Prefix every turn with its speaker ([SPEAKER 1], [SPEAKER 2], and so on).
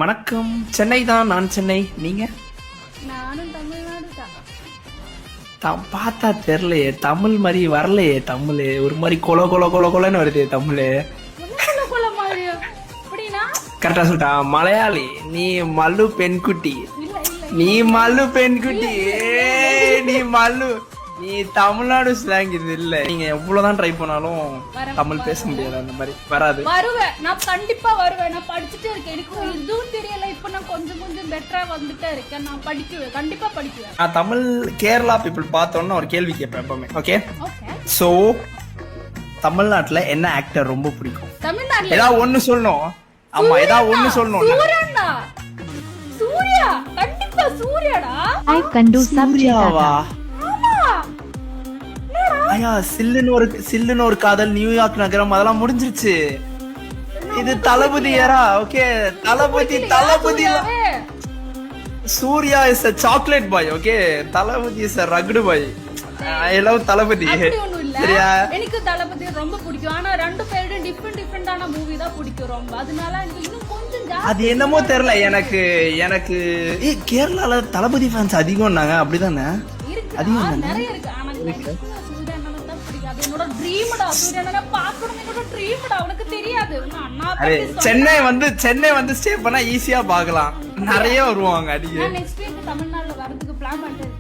[SPEAKER 1] வணக்கம். சென்னை தான். நான் சென்னை. நீங்க?
[SPEAKER 2] நானும் தமிழ்நாடு தான்.
[SPEAKER 1] பார்த்தா தெரியலையே, தமிழ் மாதிரி வரலையே. தமிழ் ஒரு மாதிரி கொல கொல கொல கொலன்னு வருது தமிழ். கரெக்டா சொல்லிட்டா. மலையாளி. நீ மல்லு பெண்குட்டி. நீ மல்லு பெண்குட்டி. நீ மல்லு. நீ தமிழ்நாடு ஸ்லாங் இது இல்ல. நீங்க எவ்வளவுதான் ட்ரை பண்ணாலும் தமிழ் பேச முடியாது. அந்த மாதிரி வராது.
[SPEAKER 2] வருவேன், நான் கண்டிப்பா வருவேன். நான் படிச்சுட்டே இருக்கேன். எனக்கு எதுவும் தெரியல. இப்ப நான் கொஞ்சம் கொஞ்சம் பெட்டரா வந்துட்டே இருக்கேன். நான் படிக்குவேன், கண்டிப்பா படிக்குவேன்.
[SPEAKER 1] நான் தமிழ் கேரளா பீப்புள் பார்த்தோன்னு ஒரு கேள்வி கேட்பேன் எப்பவுமே. ஓகே. சோ தமிழ்நாட்டுல என்ன ஆக்டர் ரொம்ப பிடிக்கும்?
[SPEAKER 2] தமிழ்நாட்டுல
[SPEAKER 1] ஏதாவது ஒண்ணு சொல்லணும். ஆமா, ஏதாவது ஒண்ணு சொல்லணும்.
[SPEAKER 2] சூர்யா, கண்டிப்பா சூர்யாடா.
[SPEAKER 3] I can do
[SPEAKER 1] சூர்யாவா? ஐயா, சில்லுன்னு ஒரு காதல், நியூயார்க் நகரம், அதெல்லாம் முடிஞ்சிருச்சு. இது Thalapathy era. Okay, Thalapathy. Suriya is a chocolate boy. ஓகே, Thalapathy is a rugged boy. I love Thalapathy. சரியா?
[SPEAKER 2] எனக்கு தளபதி ரொம்ப பிடிக்கும். ஆனா ரெண்டு பேரும் டிஃபரெண்டான மூவி தான் பிடிக்கும் ரொம்ப. அதனால எனக்கு இன்னும் கொஞ்சம்
[SPEAKER 1] அது என்னமோ தெரியல எனக்கு கேரளால தளபதி ஃபேன்ஸ் அதிகம்னாங்க. அப்படிதானே?
[SPEAKER 2] அதிகம் நிறைய இருக்கு. ஆனா என்னோட ட்ரீம்டா சூர்யாண்ணனை பார்க்கணும். என்னோட ட்ரீம்டா. உனக்கு தெரியாது.
[SPEAKER 1] சென்னை வந்து ஸ்டே பண்ணா ஈஸியா பார்க்கலாம். நிறைய வருவாங்க. அடிக்க
[SPEAKER 2] நெக்ஸ்ட் வீக் தமிழ்நாட்டுல வரதுக்கு பிளான் பண்ணிட்டு